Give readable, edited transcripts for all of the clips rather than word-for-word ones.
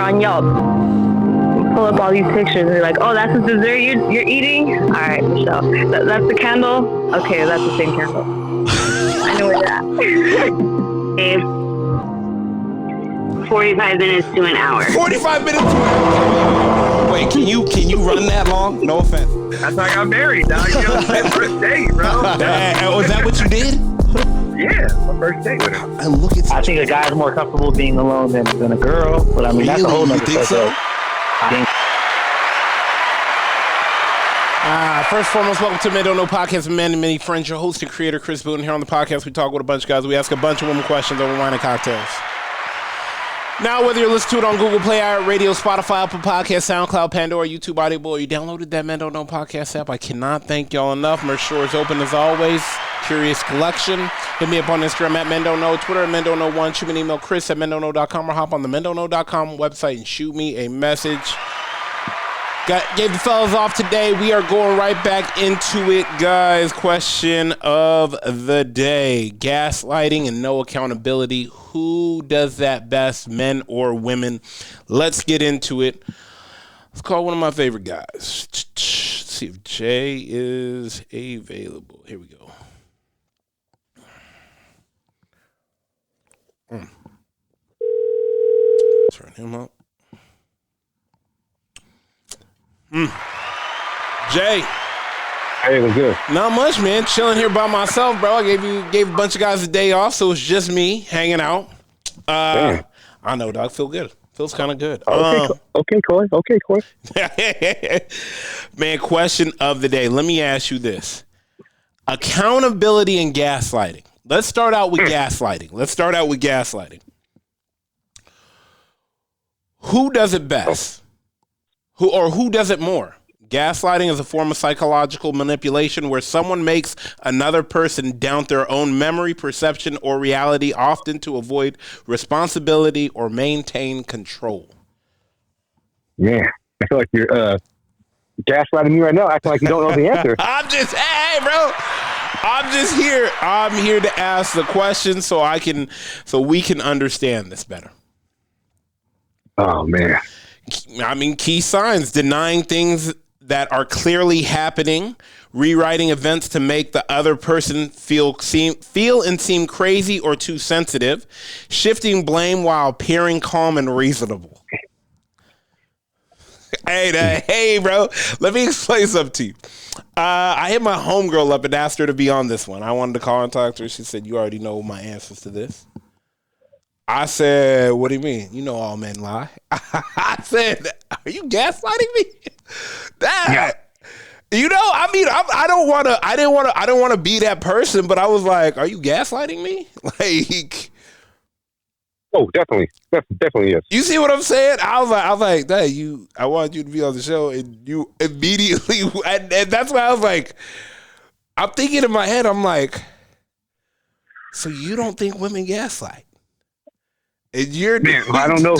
on Yelp. Pull up all these pictures and be like, oh, that's the dessert you're eating? All right, Michelle. That's the candle? Okay, that's the same candle. I know where that. 45 minutes to an hour. 45 minutes to an hour. Wait, can you run that long? No offense. That's how I got married, dog. You know, my first date, bro. Was that what you did? Yeah, my first date with him. And look at I think a guy's more comfortable being alone than a girl, but I mean, that's a whole nother think so? First and foremost, welcome to Men Don't Know Podcast with Men and Many Friends. Your host and creator, Chris Booten. Here on the podcast, we talk with a bunch of guys. We ask a bunch of women questions over wine and cocktails. Now, whether you're listening to it on Google Play, Radio, Spotify, Apple Podcasts, SoundCloud, Pandora, YouTube, Audible, or you downloaded that Men Don't Know Podcast app, I cannot thank y'all enough. Merch store is open as always. Curious Collection. Hit me up on Instagram at Men Don't Know, Twitter at Men Don't Know 1. Shoot me an email, Chris at mendontknow.com, or hop on the mendontknow.com website and shoot me a message. Gave the fellas off today. We are going right back into it, guys. Question of the day. Gaslighting and no accountability. Who does that best, men or women? Let's get into it. Let's call one of my favorite guys. Let's see if Jay is available. Here we go. Turn him up. Jay. Hey, what's good? Not much, man. Chilling here by myself, bro. I gave a bunch of guys a day off, so it's just me hanging out. I know, dog. Feel good. Feels kind of good. Okay, Corey. Man, question of the day. Let me ask you this. Accountability and gaslighting. Let's start out with gaslighting. Who does it best? Who does it more? Gaslighting is a form of psychological manipulation where someone makes another person doubt their own memory, perception, or reality, often to avoid responsibility or maintain control. Man, I feel like you're gaslighting me right now, acting like you don't know the answer. Hey, bro. I'm here to ask the question so we can understand this better. Oh, man. I mean, key signs: denying things that are clearly happening, rewriting events to make the other person feel and seem crazy or too sensitive, shifting blame while appearing calm and reasonable. Hey, bro, let me explain something to you. I hit my homegirl up and asked her to be on this one. I wanted to call and talk to her. She said, "You already know my answers to this." I said, "What do you mean? You know all men lie." I said, "Are you gaslighting me?" You know, I mean, I don't want to be that person, but I was like, "Are you gaslighting me?" Like, oh, definitely, yes. You see what I'm saying? I was like, "Dad, I wanted you to be on the show," and you immediately, and that's why I was like, I'm thinking in my head, I'm like, so you don't think women gaslight? And you're man, I don't know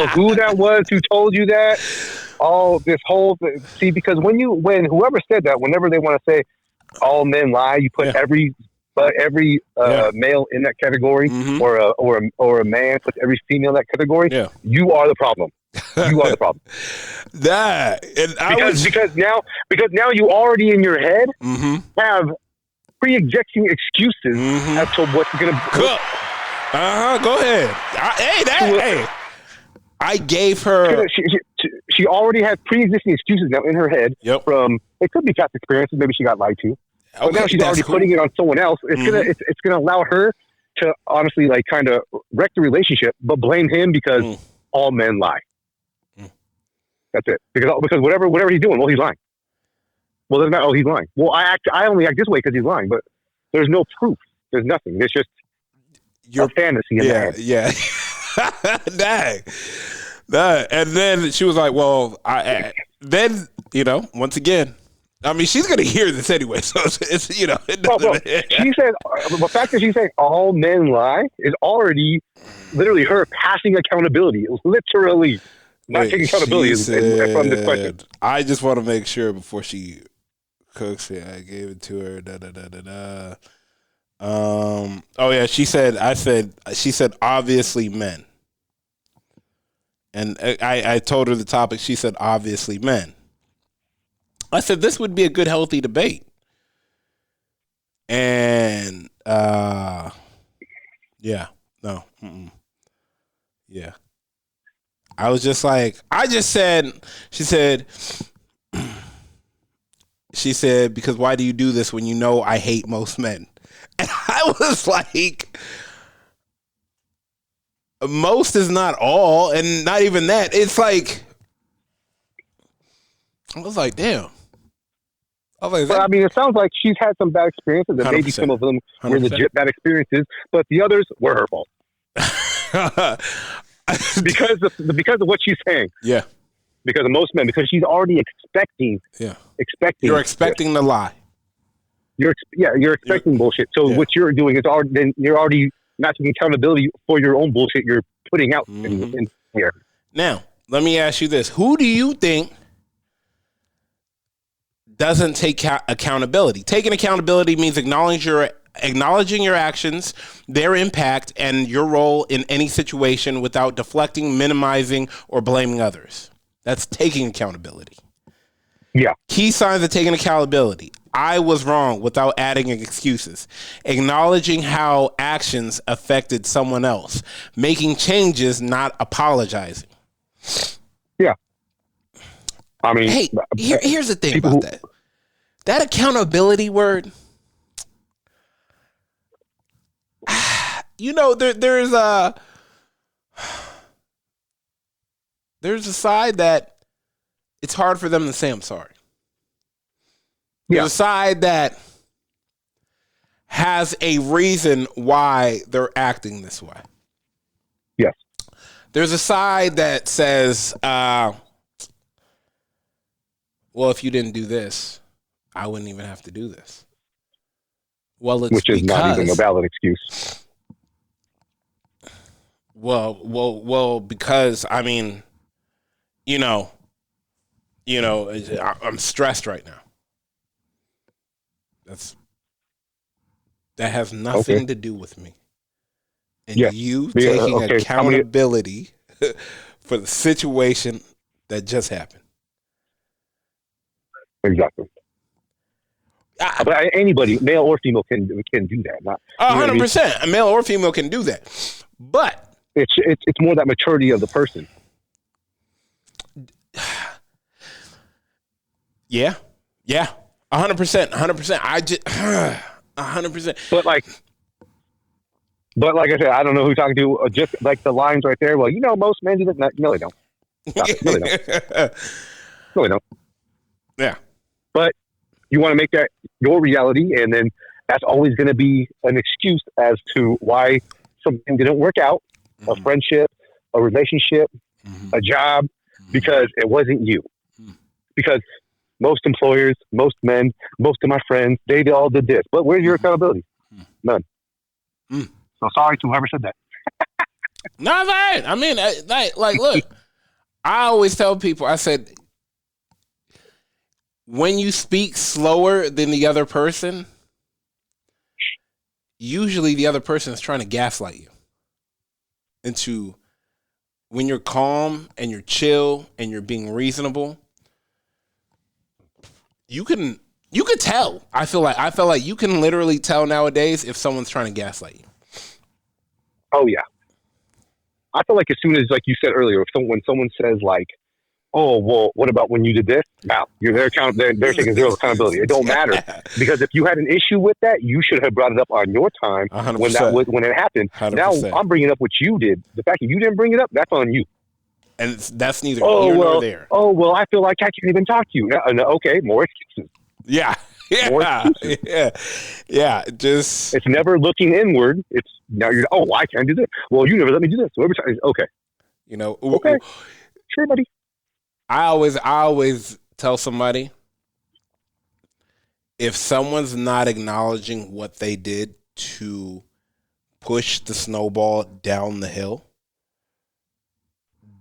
who that was who told you that. All this whole thing. See, because when whoever said that, whenever they want to say all men lie, you put every male in that category, mm-hmm. or a man puts every female in that category. Yeah. You are the problem. You are the problem. Because now you already in your head mm-hmm. have pre-existing excuses mm-hmm. as to what's going to go. Go ahead. I gave her. She already has pre-existing excuses now in her head. Yep. From it could be past experiences. Maybe she got lied to. But now she's already putting it on someone else. It's mm-hmm. gonna allow her to honestly like kind of wreck the relationship, but blame him because all men lie. That's it. Because whatever he's doing, well, he's lying. Well, doesn't matter. Oh, he's lying. Well, I only act this way because he's lying, but there's no proof. There's nothing. It's just your fantasy in that. Yeah. Dang. And then she was like, well, then, once again, I mean, she's going to hear this anyway. So it's it doesn't. She said, the fact that she's saying all men lie is already literally her passing accountability. Literally. Not taking accountability from this question. I just want to make sure before she cooks it, I gave it to her. Oh yeah, she said obviously men. And I told her the topic. She said, obviously men. I said, this would be a good, healthy debate. And, yeah, no. Mm-mm. Yeah. I was just like, she said, because why do you do this when you know I hate most men? And I was like, most is not all, and not even that. It's like, I was like, damn. Well, I mean, it sounds like she's had some bad experiences, and maybe some of them were 100%. legit bad experiences, but the others were her fault. because of what she's saying. Yeah. Because of most men, because she's already expecting. Yeah. You're expecting the lie. You're expecting bullshit. So what you're doing is then you're already not taking accountability for your own bullshit you're putting out in here. Now, let me ask you this: who do you think doesn't take accountability? Taking accountability means acknowledging your actions, their impact, and your role in any situation without deflecting, minimizing, or blaming others. That's taking accountability. Yeah. Key signs of taking accountability. I was wrong without adding excuses. Acknowledging how actions affected someone else. Making changes, not apologizing. Yeah. I mean, hey, here's the thing about that. That accountability word, you know, there's a side that it's hard for them to say I'm sorry. There's a side that has a reason why they're acting this way. Yes. There's a side that says, well, if you didn't do this, I wouldn't even have to do this. Well, it's which is not even a valid excuse. Well, because I mean, you know, I'm stressed right now. That has nothing to do with me. And you taking accountability for the situation that just happened. Exactly. But anybody, male or female, can do that. Not 100%. A male or female can do that. But it's more that maturity of the person. Yeah. 100%. I just 100%. But like I said, I don't know who you're talking to. Just like the lines right there. Well, most men do that. No, they don't. No, they don't. No, they don't. Yeah. But you want to make that your reality, and then that's always going to be an excuse as to why something didn't work out, a friendship, a relationship, a job, because it wasn't you. Because most employers, most men, most of my friends, they all did this. But where's your accountability? None. So sorry to whoever said that. No, right. I mean, like, look, I always tell people, I said, when you speak slower than the other person, usually the other person is trying to gaslight you into, when you're calm and you're chill and you're being reasonable, you could tell. I feel like you can literally tell nowadays if someone's trying to gaslight you. Oh yeah. I feel like as soon as, like you said earlier, when someone says like, "Oh, well, what about when you did this?" Now they're taking zero accountability. It don't matter, because if you had an issue with that, you should have brought it up on your time 100%. when it happened. 100%. Now I'm bringing up what you did. The fact that you didn't bring it up, that's on you. And that's neither here nor there. Oh well, I feel like I can't even talk to you. Okay, more excuses. Yeah. Just it's never looking inward. It's now you're. Oh, I can't do this. Well, you never let me do this. So every time, okay. Okay. Sure, buddy. I always tell somebody, if someone's not acknowledging what they did to push the snowball down the hill,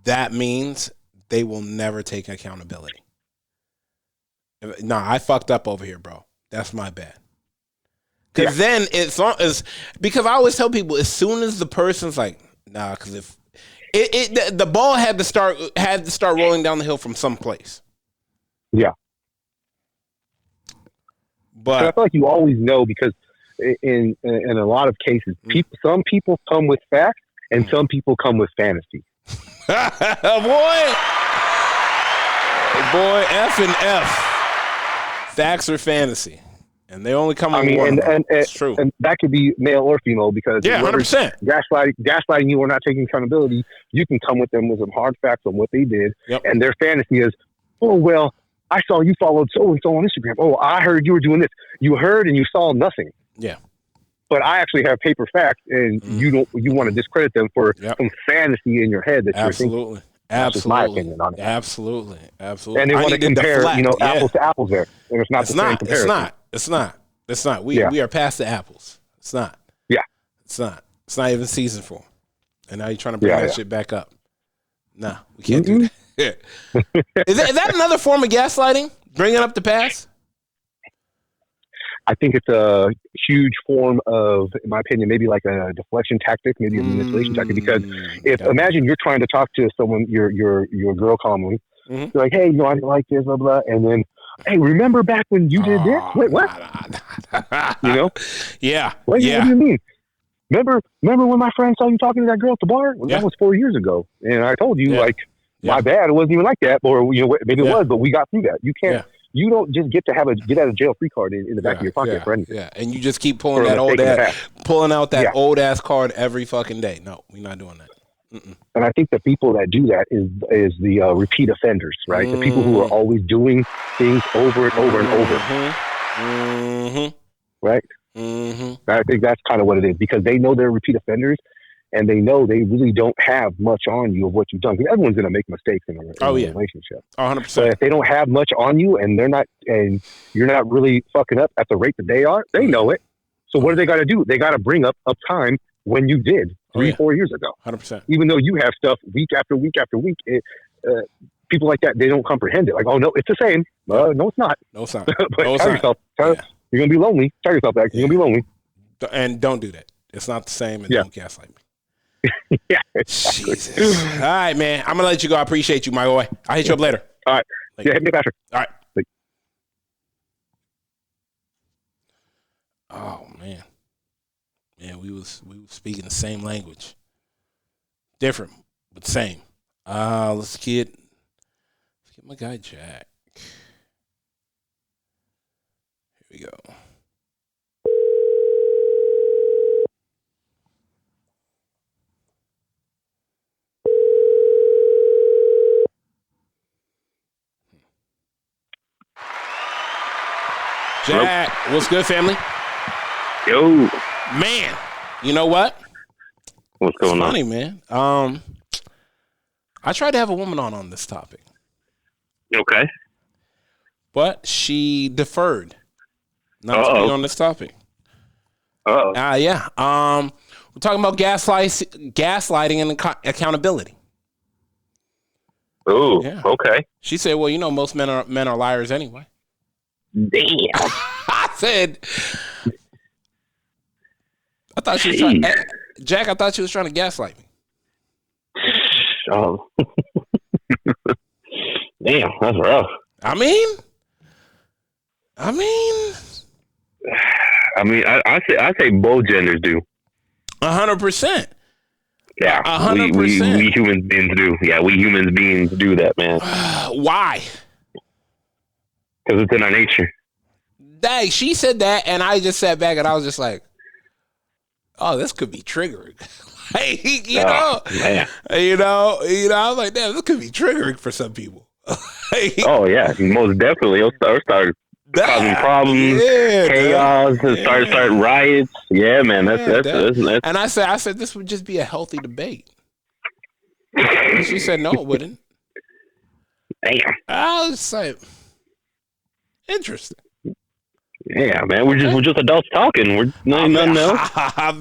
that means they will never take accountability. I fucked up over here, bro. That's my bad. Because then because I always tell people, as soon as the person's like, nah, because The ball had to start rolling down the hill from someplace. Yeah. But I feel like you always know because in a lot of cases, some people come with facts and some people come with fantasy. boy, F and F, facts or fantasy, and they only come. And it's true, and that could be male or female because 100%. Gaslighting you or not taking accountability, you can come with them with some hard facts on what they did, and their fantasy is, oh well, I saw you followed so and so on Instagram. Oh, I heard you were doing this. You heard and you saw nothing. Yeah. But I actually have paper facts, and you want to discredit them for some fantasy in your head that you're thinking. That's just my opinion on it. Absolutely. And they want to compare, apples to apples there, and it's not the same comparison. It's not. We are past the apples. It's not. Yeah. It's not. It's not even season 4, and now you're trying to bring that shit back up. Nah, we can't do that. Is that another form of gaslighting? Bringing up the past? I think it's a huge form of, in my opinion, maybe like a deflection tactic, maybe a manipulation tactic. Because imagine you're trying to talk to someone, your girl calmly, you're like, hey, I didn't like this, blah blah, and then, hey, remember back when you did this? Wait, what? Yeah. What do you mean? Remember when my friend saw you talking to that girl at the bar? Well, that was 4 years ago, and I told you my bad, it wasn't even like that, or maybe it was, but we got through that. You can't. You don't just get to have a get out of jail free card in the back of your pocket for anything. Yeah, and you just keep pulling out that old ass card every fucking day. No, we're not doing that. Mm-mm. And I think the people that do that is the repeat offenders, right? The people who are always doing things over and over and over. Right? I think that's kind of what it is because they know they're repeat offenders. And they know they really don't have much on you of what you've done. Because everyone's going to make mistakes in a relationship. 100%. But if they don't have much on you and you're not really fucking up at the rate that they are, they know it. So what do they got to do? They got to bring up a time when you did 3-4 years ago. 100%. Even though you have stuff week after week after week, people like that, they don't comprehend it. Like, oh no, it's the same. No, it's not. No, it's not. But tell yourself, you're going to be lonely. Tell yourself that you're going to be lonely. And don't do that. It's not the same. And don't gaslight me. Yeah, exactly. Jesus. All right, man. I'm gonna let you go. I appreciate you, my boy. I'll hit you up later. All right. Hit me faster. All right. Oh man. We was speaking the same language. Different, but same. Let's get my guy Jack. Here we go. Jack, what's good, family? Yo, man. You know what? What's going on? Funny, man. I tried to have a woman on this topic. Okay. But she deferred not to be on this topic. Oh. Yeah. We're talking about gaslighting and accountability. Oh, yeah. Okay. She said, well, most men are liars anyway. Damn. I thought she was trying. Jack, I thought she was trying to gaslight me. Oh. Damn, that's rough. I mean, I say both genders do. 100%. Yeah, 100%. We human beings do. Yeah, we human beings do that, man. Why? Because it's in our nature. Dang, she said that, and I just sat back and I was just like, "Oh, this could be triggering." Like, man. I was like, "Damn, this could be triggering for some people." Oh yeah, most definitely. It'll start causing problems, chaos, and start riots. Yeah, man. That's. And I said this would just be a healthy debate. And she said, "No, it wouldn't." Damn. I was like, interesting. Yeah, man. We're just adults talking. We're nothing else. I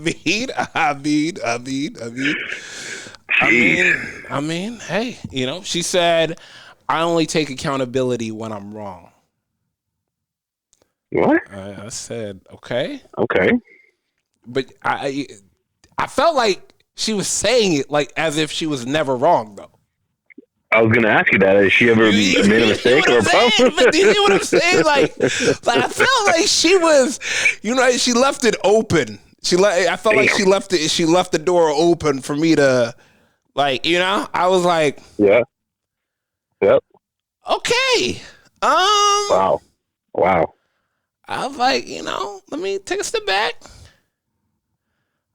mean, hey, she said, I only take accountability when I'm wrong. What? I said, okay. Okay. But I felt like She was saying it like as if she was never wrong, though. I was gonna ask you that. Has she ever made a mistake or a problem? But do you see what I'm saying? Like I felt like she was, she left it open. I felt like she left the door open for me to, I was like, yeah, yep, okay, wow. I was like, let me take a step back.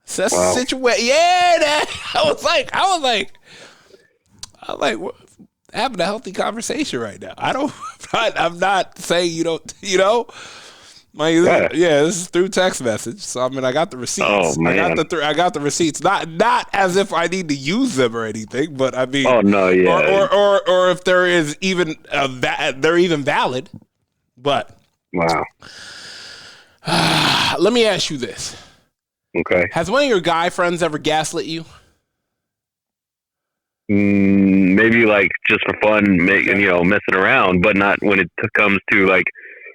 Assess the situation. Yeah, I was like, we're having a healthy conversation right now. I'm not saying you don't, this is through text message. So I mean, I got the receipts. Oh, man. I got the receipts. Not as if I need to use them or anything, but I mean, oh no, yeah, or if there is even they're even valid. But wow. Let me ask you this. Okay. Has one of your guy friends ever gaslit you? Maybe like just for fun, messing around, but not when it comes to like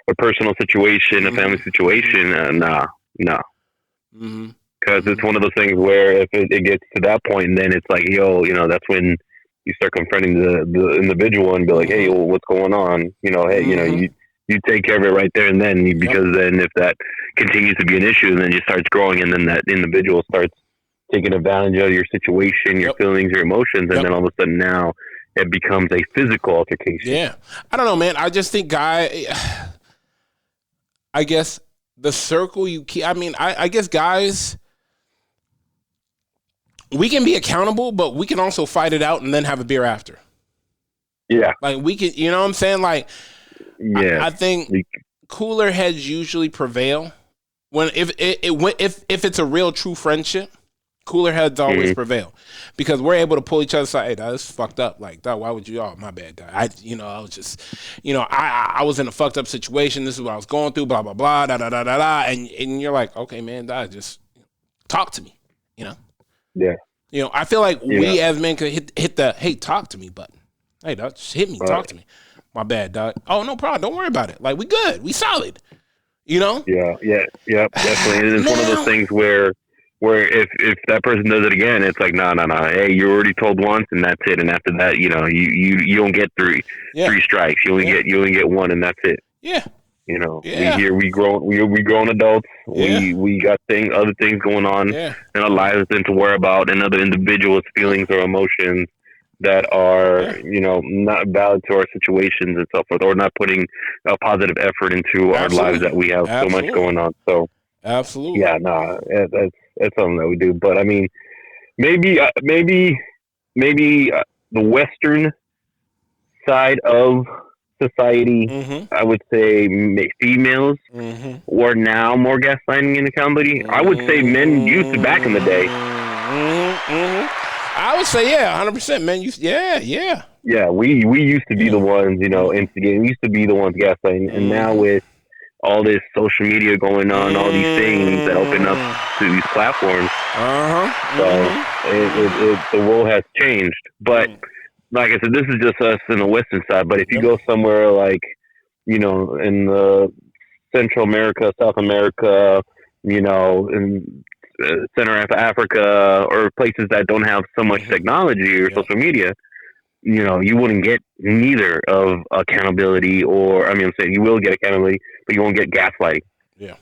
a personal situation, a family situation. No. Mm-hmm. Because it's one of those things where if it gets to that point, and then it's like, that's when you start confronting the individual and be like, hey, what's going on? Hey, you take care of it right there and then, because then if that continues to be an issue, then it starts growing, and then that individual starts taking advantage of your situation, your feelings, your emotions, and then all of a sudden now it becomes a physical altercation. Yeah. I don't know, man. I just think I guess the circle you keep, I guess guys, we can be accountable, but we can also fight it out and then have a beer after. Yeah. Like we can, you know what I'm saying? Like, yeah. I think cooler heads usually prevail when if it's a real true friendship. Cooler heads always prevail because we're able to pull each other aside. Hey, dog, this is fucked up. Like, dog, why would you? Oh, my bad, dog. I was just, I was in a fucked up situation. This is what I was going through. Blah blah blah. Da da da da da. And you're like, okay, man, dog, just talk to me. Yeah. I feel like we as men could hit the hey, talk to me button. Hey, dog, just hit me, talk to me. My bad, dog. Oh, no problem. Don't worry about it. Like, we good. We solid. Yeah, definitely. It's one of those things where if that person does it again, it's like, no. Hey, you already told once, and that's it. And after that, you don't get three strikes. You only get one, and that's it. Yeah. We grown adults. Yeah. We got other things going on in our lives than to worry about another individual's feelings or emotions that are, not valid to our situations and so forth, or not putting a positive effort into our lives that we have so much going on. So, absolutely. Yeah, no, that's something that we do. But I mean, maybe the Western side of society, I would say females were now more gaslighting and accountability. I would say men used to back in the day. I would say, 100%, man. Yeah, we used to be the ones, instigating. We used to be the ones gaslighting, and now with all this social media going on, all these things that open up to these platforms, so the world has changed. But like I said, this is just us in the Western side. But if you go somewhere like, in the Central America, South America, in Center of Africa, or places that don't have so much technology or social media, you wouldn't get neither of accountability, or I'm saying you will get accountability, but you won't get gaslighting. Yeah.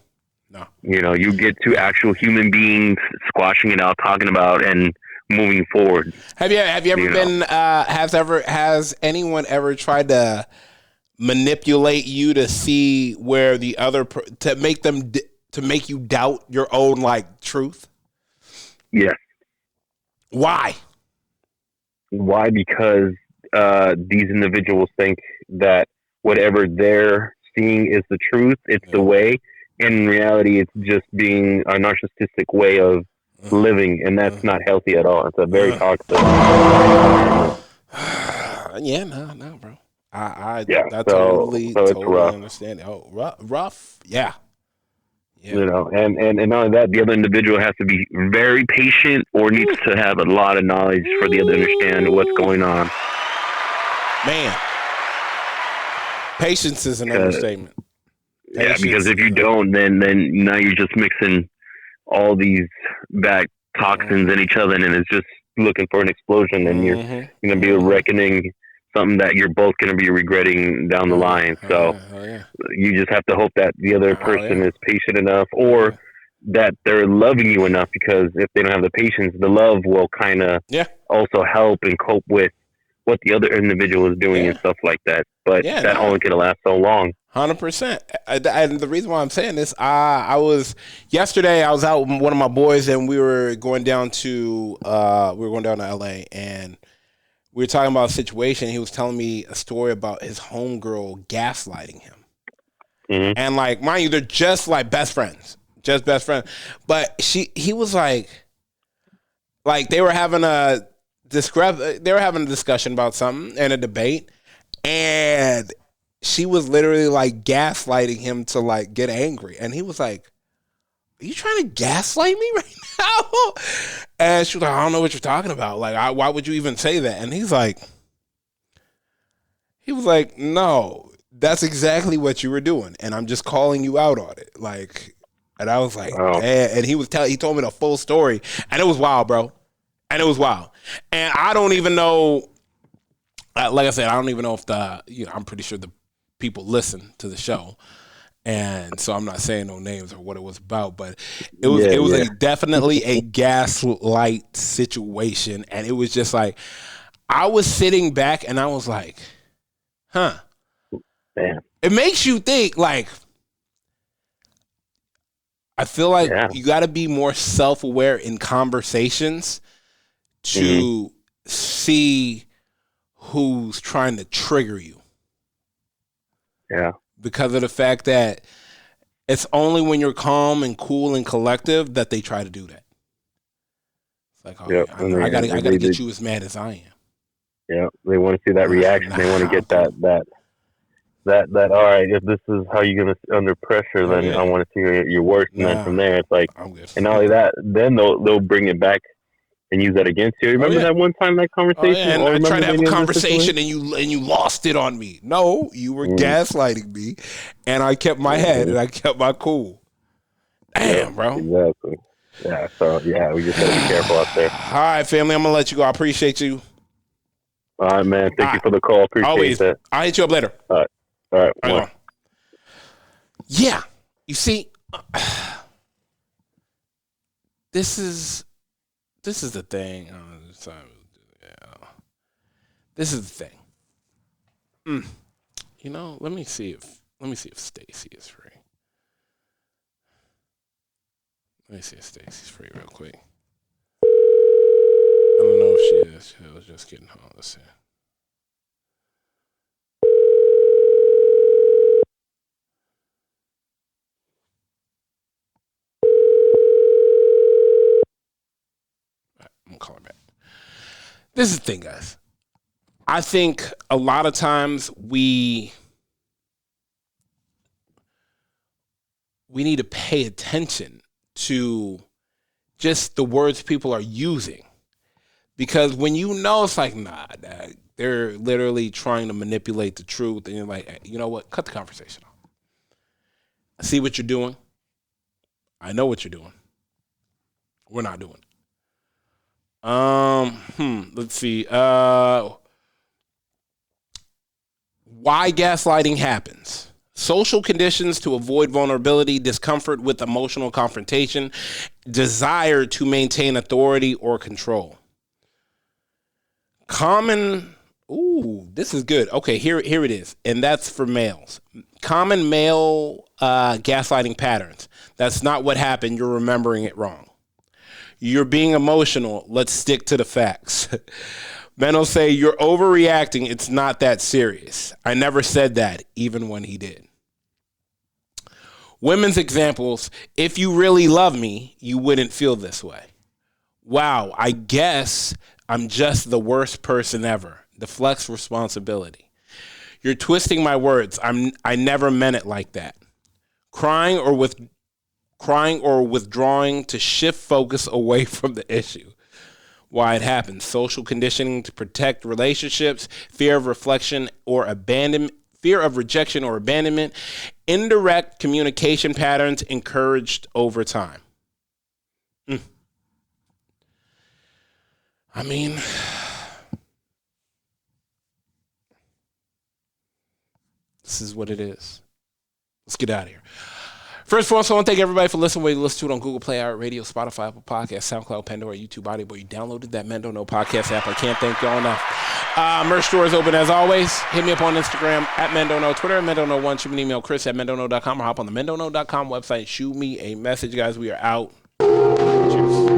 No. You get two actual human beings squashing it out, talking about and moving forward. Have you ever been has anyone ever tried to manipulate you to see where the other to make you doubt your own truth? Yes. Why? Why? Because these individuals think that whatever they're seeing is the truth. It's the way. And in reality, it's just being a narcissistic way of living, and that's not healthy at all. It's a very toxic. No, bro. I so totally rough. understand. Oh, rough. Yeah. And not only that, the other individual has to be very patient or needs to have a lot of knowledge for the other to understand what's going on. Man, patience is an understatement. Because if you don't, then now you're just mixing all these bad toxins in each other, and it's just looking for an explosion, and you're going to be reckoning something that you're both going to be regretting down the line. So you just have to hope that the other person is patient enough, or that they're loving you enough, because if they don't have the patience, the love will kind of also help and cope with what the other individual is doing and stuff like that. But that only can last so long. 100%. And the reason why I'm saying this, yesterday I was out with one of my boys, and we were going down to LA, and we were talking about a situation. He was telling me a story about his homegirl gaslighting him. And like, mind you, they're just like best friends. But he was like they were having a discussion about something and a debate, and she was literally like gaslighting him to like get angry. And he was like, "Are you trying to gaslight me right now?" And she was like, "I don't know what you're talking about. Like, why would you even say that?" And he was like, "No, that's exactly what you were doing, and I'm just calling you out on it." Like, and I was like, and he told me the full story, and it was wild, bro. And I don't even know, like I said, I don't even know if I'm pretty sure the people listen to the show. And so I'm not saying no names or what it was about, but it was definitely a gaslight situation. And it was just like, I was sitting back and I was like, huh. Damn. It makes you think, like, I feel like you got to be more self-aware in conversations to see who's trying to trigger you. Yeah. Because of the fact that it's only when you're calm and cool and collective that they try to do that. It's like, I gotta get you as mad as I am. Yeah, they want to see that reaction. They want to get that. All right, if this is how you're gonna under pressure, then I want to see your worst. And then from there, it's like, and not only that, then they'll bring it back and use that against you. Remember that one time, that conversation? And I tried to have a conversation and you lost it on me. No, you were gaslighting me, and I kept my head and I kept my cool. Damn, bro. Exactly. Yeah. So we just gotta be careful out there. All right, family. I'm gonna let you go. I appreciate you. All right, man. Thank you for the call. Appreciate that. I'll hit you up later. All right. Yeah. You see, this is the thing. This is the thing. You know, let me see if Stacy is free. Let me see if Stacy's free real quick. I don't know if she is. She was just getting home. Let's see. I'm gonna call her back. This is the thing, guys. I think a lot of times we need to pay attention to just the words people are using. Because when you know, it's like, nah, they're literally trying to manipulate the truth. And you're like, hey, you know what? Cut the conversation off. I see what you're doing. I know what you're doing. We're not doing it. Let's see. Why gaslighting happens. Social conditions to avoid vulnerability, discomfort with emotional confrontation, desire to maintain authority or control. This is good. Okay, here it is. And that's for males. Common male gaslighting patterns. That's not what happened. You're remembering it wrong. You're being emotional. Let's stick to the facts. Men will say, you're overreacting. It's not that serious. I never said that, even when he did. Women's examples, if you really love me, you wouldn't feel this way. Wow, I guess I'm just the worst person ever. Deflects responsibility. You're twisting my words. I never meant it like that. Crying or withdrawing to shift focus away from the issue. Why it happens. Social conditioning to protect relationships, fear of rejection or abandonment, indirect communication patterns encouraged over time. I mean, this is what it is. Let's get out of here. First of all, I want to thank everybody for listening. Whether you listen to it on Google Play, Radio, Spotify, Apple Podcasts, SoundCloud, Pandora, YouTube, Audible. You downloaded that Men Don't Know podcast app. I can't thank y'all enough. Merch store is open as always. Hit me up on Instagram at Men Don't Know, Twitter at Men Don't Know 1. Shoot me an email, Chris at mendontknow.com, or hop on the mendontknow.com website. Shoot me a message, guys. We are out. Cheers.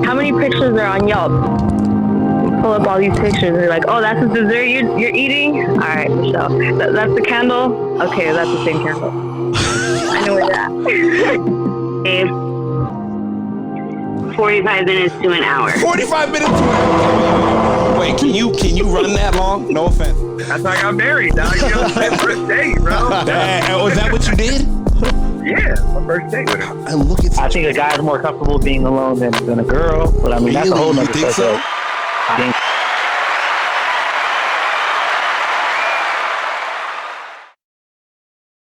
How many pictures are on Yelp? Pull up all these pictures and you're like, oh, that's the dessert you're eating? All right, Michelle. That's the candle? Okay, that's the same candle. I know where that. 45 minutes to an hour. 45 minutes to an hour. Wait, can you run that long? No offense. That's how I got married, dog. You know, my first date, bro. Was that what you did? Yeah, my first date with him. And look at I think a guy's more comfortable being alone than a girl, but I mean, that's a whole Really? nother You think so? subject. I think